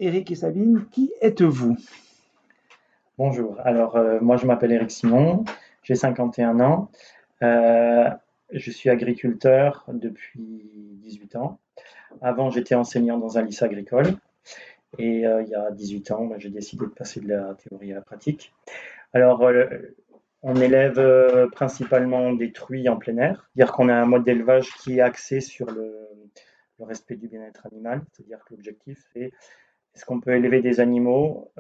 Éric et Sabine, qui êtes-vous? Bonjour, alors moi je m'appelle Éric Simon, j'ai 51 ans, euh, je suis agriculteur depuis 18 ans. Avant j'étais enseignant dans un lycée agricole et il y a 18 ans j'ai décidé de passer de la théorie à la pratique. Alors on élève principalement des truies en plein air, c'est-à-dire qu'on a un mode d'élevage qui est axé sur le respect du bien-être animal, c'est-à-dire que l'objectif c'est est-ce qu'on peut élever des animaux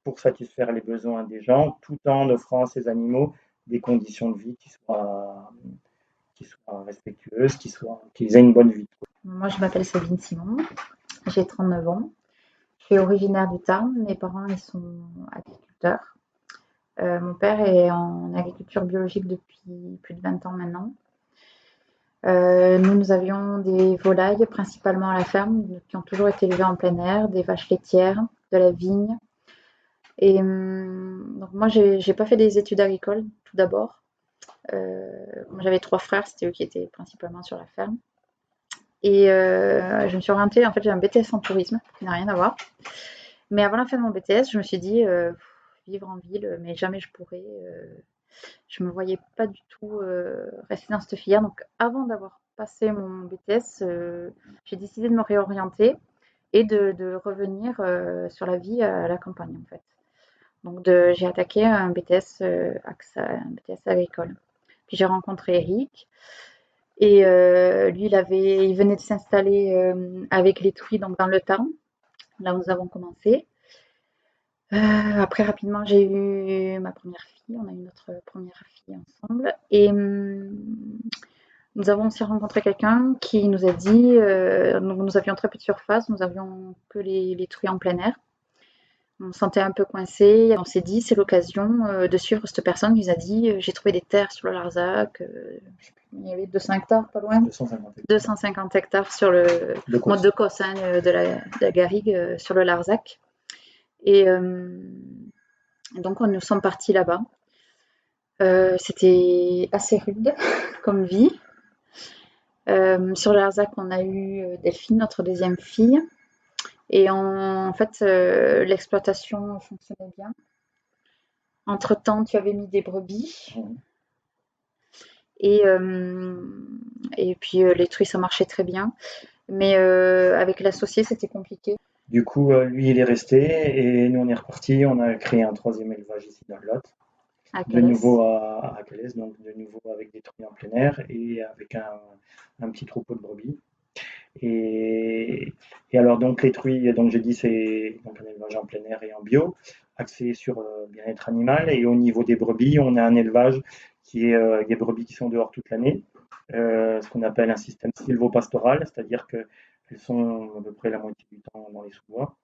pour satisfaire les besoins des gens tout en offrant à ces animaux des conditions de vie qui soient respectueuses, qu'ils aient une bonne vie. Moi, je m'appelle Sabine Simon, j'ai 39 ans. Je suis originaire du Tarn, mes parents ils sont agriculteurs. Mon père est en agriculture biologique depuis plus de 20 ans maintenant. Nous avions des volailles principalement à la ferme qui ont toujours été élevées en plein air, des vaches laitières, de la vigne. Et donc moi, j'ai pas fait des études agricoles tout d'abord. Comme j'avais 3 frères, c'était eux qui étaient principalement sur la ferme. Et je me suis orientée, en fait, j'ai un BTS en tourisme, qui n'a rien à voir. Mais avant la fin de mon BTS, je me suis dit, vivre en ville, mais jamais je pourrais. Je me voyais pas du tout rester dans cette filière. Donc, avant d'avoir passé mon BTS, j'ai décidé de me réorienter et de revenir sur la vie à la campagne, en fait. Donc, j'ai attaqué un BTS, un BTS agricole. Puis j'ai rencontré Eric. Et lui, il venait de s'installer avec les truies donc dans le Tarn, là où nous avons commencé. Après, rapidement, j'ai eu ma première fille. On a eu notre première fille ensemble. Et nous avons aussi rencontré quelqu'un qui nous a dit, donc nous avions très peu de surface, nous avions que les truies en plein air. On se sentait un peu coincé. On s'est dit, c'est l'occasion de suivre cette personne qui nous a dit, j'ai trouvé des terres sur le Larzac. Il y avait 200 hectares, pas loin. 250 hectares sur le mode de Cossagne de la Garrigue, sur le Larzac. Et donc, nous sommes partis là-bas. C'était assez rude comme vie. Sur le Larzac, on a eu Delphine, notre deuxième fille. Et en fait, l'exploitation fonctionnait bien. Entre-temps, tu avais mis des brebis. Et puis, les truies, ça marchait très bien. Mais avec l'associé, c'était compliqué. Du coup, lui, il est resté et nous, on est reparti. On a créé un troisième élevage ici dans le Lot. De nouveau à Calais, donc de nouveau avec des truies en plein air et avec un petit troupeau de brebis. Et alors, donc, les truies, donc j'ai dit, c'est donc un élevage en plein air et en bio, axé sur le bien-être animal. Et au niveau des brebis, on a un élevage qui est des brebis qui sont dehors toute l'année, ce qu'on appelle un système sylvopastoral, c'est-à-dire qu'elles sont à peu près la moitié du temps dans les sous-bois.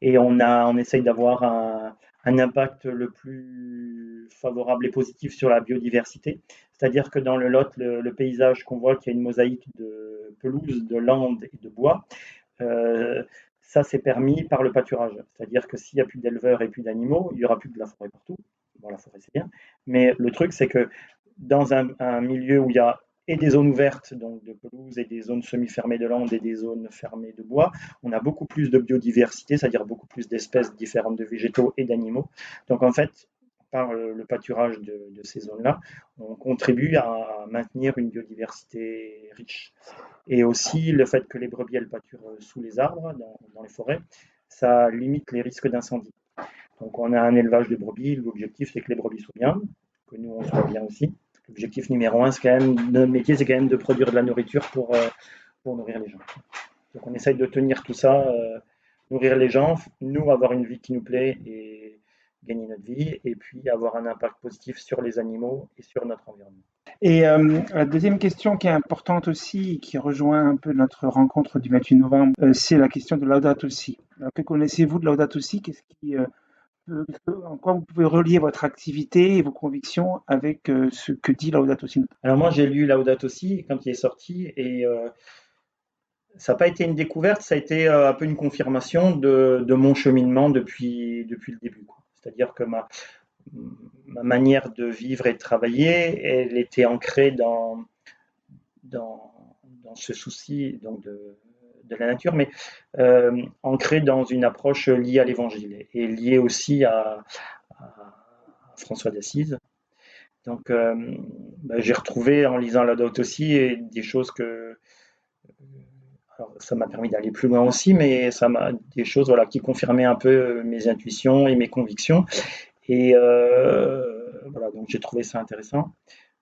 Et on essaye d'avoir un impact le plus favorable et positif sur la biodiversité. C'est-à-dire que dans le Lot, le paysage qu'on voit, qu'il y a une mosaïque de pelouse, de landes et de bois, ça c'est permis par le pâturage. C'est-à-dire que s'il n'y a plus d'éleveurs et plus d'animaux, il n'y aura plus de la forêt partout. Bon, la forêt c'est bien, mais le truc c'est que dans un milieu où il y a et des zones ouvertes, donc de pelouse, et des zones semi-fermées de landes et des zones fermées de bois, on a beaucoup plus de biodiversité, c'est-à-dire beaucoup plus d'espèces différentes de végétaux et d'animaux. Donc en fait, par le pâturage de ces zones-là, on contribue à maintenir une biodiversité riche. Et aussi le fait que les brebis elles pâturent sous les arbres, dans les forêts, ça limite les risques d'incendie. Donc on a un élevage de brebis, l'objectif c'est que les brebis soient bien, que nous on soit bien aussi. L'objectif numéro un, c'est quand même, notre métier, c'est quand même de produire de la nourriture pour nourrir les gens. Donc on essaye de tenir tout ça, nourrir les gens, nous avoir une vie qui nous plaît et gagner notre vie, et puis avoir un impact positif sur les animaux et sur notre environnement. Et la deuxième question qui est importante aussi, qui rejoint un peu notre rencontre du 28 novembre, c'est la question de Laudato Si. Alors, que connaissez-vous de Laudato Si? En quoi vous pouvez relier votre activité et vos convictions avec ce que dit Laudato Si? Alors moi, j'ai lu Laudato Si quand il est sorti, et ça n'a pas été une découverte, ça a été un peu une confirmation de mon cheminement depuis le début, quoi. C'est-à-dire que ma manière de vivre et de travailler, elle était ancrée dans ce souci donc de la nature, mais ancré dans une approche liée à l'Évangile et liée aussi à François d'Assise. Donc, j'ai retrouvé en lisant Laudato Si des choses alors, ça m'a permis d'aller plus loin aussi, mais ça m'a des choses qui confirmaient un peu mes intuitions et mes convictions. Et voilà, donc j'ai trouvé ça intéressant.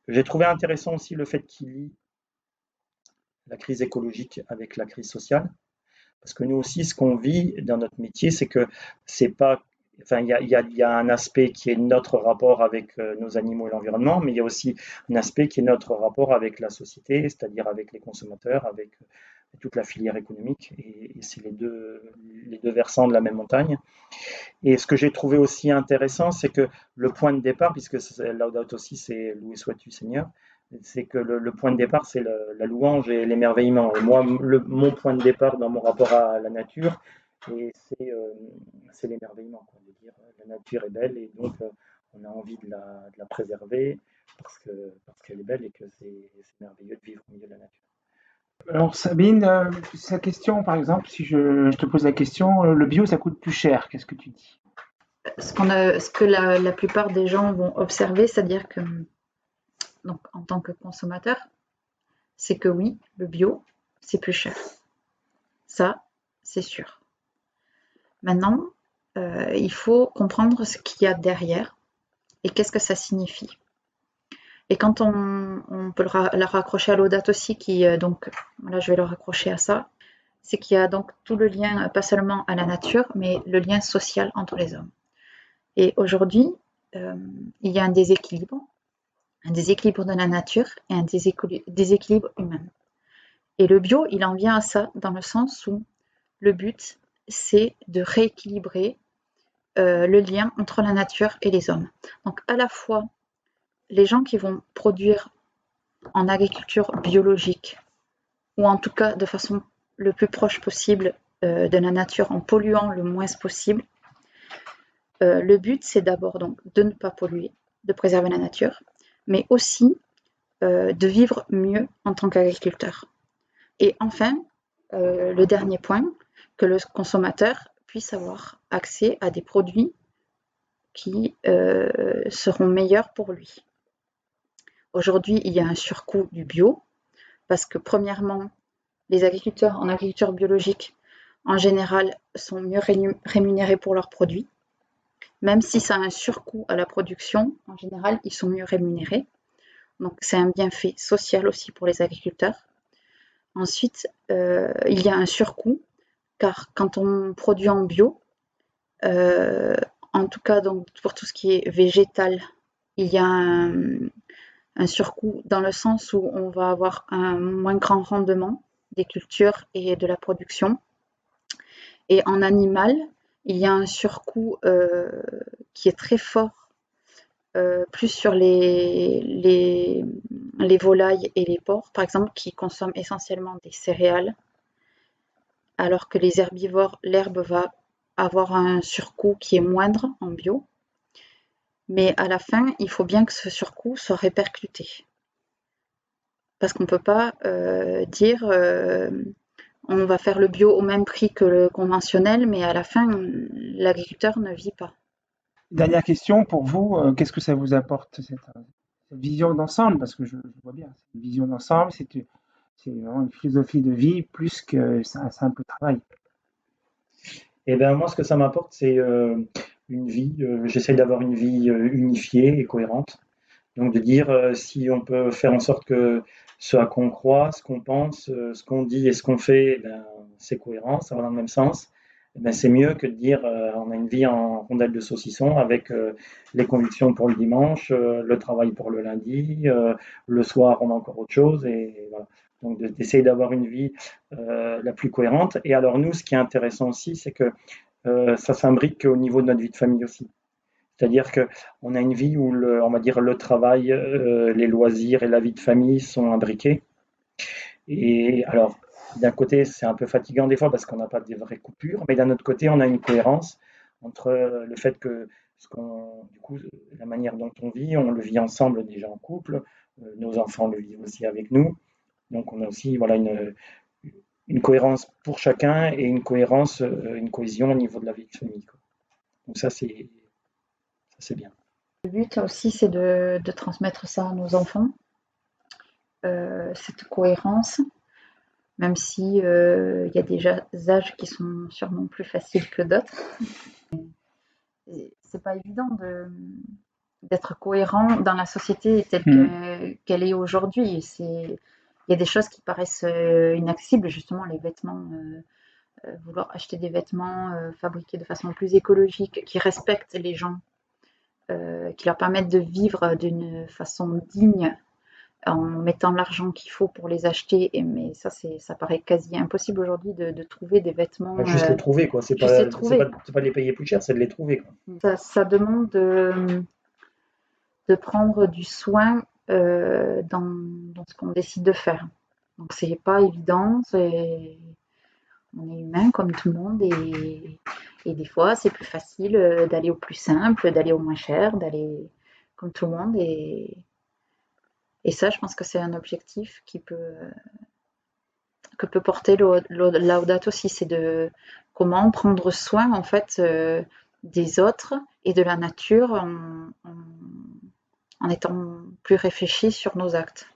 J'ai trouvé intéressant aussi le fait qu'il lie la crise écologique avec la crise sociale. Parce que nous aussi, ce qu'on vit dans notre métier, c'est que c'est pas. Enfin, il y a un aspect qui est notre rapport avec nos animaux et l'environnement, mais il y a aussi un aspect qui est notre rapport avec la société, c'est-à-dire avec les consommateurs, avec toute la filière économique. Et c'est les deux versants de la même montagne. Et ce que j'ai trouvé aussi intéressant, c'est que le point de départ, puisque Laudato Si, c'est Loué sois-tu Seigneur, c'est que le point de départ, c'est la louange et l'émerveillement. Et moi, mon point de départ dans mon rapport à la nature, c'est l'émerveillement, de dire la nature est belle et donc on a envie de la préserver parce qu'elle est belle et que c'est merveilleux de vivre au milieu de la nature. Alors Sabine, sa question, par exemple, si je te pose la question, le bio, ça coûte plus cher, qu'est-ce que tu dis? Ce que la plupart des gens vont observer, c'est-à-dire que, donc, en tant que consommateur, c'est que oui, le bio, c'est plus cher. Ça, c'est sûr. Maintenant, il faut comprendre ce qu'il y a derrière et qu'est-ce que ça signifie. Et quand on peut la raccrocher à Laudato Si, qui donc là je vais le raccrocher à ça, c'est qu'il y a donc tout le lien, pas seulement à la nature, mais le lien social entre les hommes. Et aujourd'hui, il y a un déséquilibre de la nature et un déséquilibre humain. Et le bio, il en vient à ça dans le sens où le but, c'est de rééquilibrer le lien entre la nature et les hommes. Donc à la fois, les gens qui vont produire en agriculture biologique, ou en tout cas de façon le plus proche possible de la nature en polluant le moins possible, le but c'est d'abord donc de ne pas polluer, de préserver la nature, mais aussi de vivre mieux en tant qu'agriculteur. Et enfin, le dernier point, que le consommateur puisse avoir accès à des produits qui seront meilleurs pour lui. Aujourd'hui, il y a un surcoût du bio, parce que premièrement, les agriculteurs en agriculture biologique, en général, sont mieux rémunérés pour leurs produits. Même si ça a un surcoût à la production, en général, ils sont mieux rémunérés. Donc, c'est un bienfait social aussi pour les agriculteurs. Ensuite, il y a un surcoût, car quand on produit en bio, en tout cas donc, pour tout ce qui est végétal, il y a un surcoût dans le sens où on va avoir un moins grand rendement des cultures et de la production. Et en animal, il y a un surcoût qui est très fort, plus sur les volailles et les porcs, par exemple, qui consomment essentiellement des céréales, alors que les herbivores, l'herbe va avoir un surcoût qui est moindre en bio. Mais à la fin, il faut bien que ce surcoût soit répercuté. Parce qu'on ne peut pas dire on va faire le bio au même prix que le conventionnel, mais à la fin, l'agriculteur ne vit pas. Dernière question pour vous, qu'est-ce que ça vous apporte cette vision d'ensemble? Parce que je vois bien, c'est une vision d'ensemble, c'est vraiment une philosophie de vie plus qu'un simple travail. Et bien moi, ce que ça m'apporte, c'est une vie. J'essaie d'avoir une vie unifiée et cohérente. Donc de dire si on peut faire en sorte que ce à quoi on croit, ce qu'on pense, ce qu'on dit et ce qu'on fait, c'est cohérent, ça va dans le même sens. C'est mieux que de dire on a une vie en rondelle de saucisson avec les convictions pour le dimanche, le travail pour le lundi, le soir on a encore autre chose et voilà. Donc d'essayer d'avoir une vie la plus cohérente. Et alors nous, ce qui est intéressant aussi, c'est que ça s'imbrique au niveau de notre vie de famille aussi. C'est-à-dire qu'on a une vie où on va dire le travail, les loisirs et la vie de famille sont imbriqués. Et alors, d'un côté, c'est un peu fatigant des fois parce qu'on n'a pas des vraies coupures, mais d'un autre côté, on a une cohérence entre le fait que du coup, la manière dont on vit, on le vit ensemble déjà en couple, nos enfants le vivent aussi avec nous. Donc on a aussi voilà, une cohérence pour chacun et une cohérence, une cohésion au niveau de la vie de famille, quoi. Donc ça c'est bien. Le but aussi, c'est de transmettre ça à nos enfants, cette cohérence, même si il y a des âges qui sont sûrement plus faciles que d'autres. C'est pas évident d'être cohérent dans la société telle qu'elle est aujourd'hui. Il y a des choses qui paraissent inaccessibles, justement les vêtements, vouloir acheter des vêtements fabriqués de façon plus écologique, qui respectent les gens, qui leur permettent de vivre d'une façon digne en mettant l'argent qu'il faut pour les acheter. Mais ça paraît quasi impossible aujourd'hui de trouver des vêtements. Juste les trouver, quoi. C'est pas de les payer plus cher, c'est de les trouver, quoi. Ça demande de prendre du soin dans ce qu'on décide de faire. Donc c'est pas évident, on est humain comme tout le monde et des fois c'est plus facile d'aller au plus simple, d'aller au moins cher, d'aller comme tout le monde et ça je pense que c'est un objectif que peut porter Laudato aussi, c'est de comment prendre soin en fait des autres et de la nature en étant plus réfléchi sur nos actes.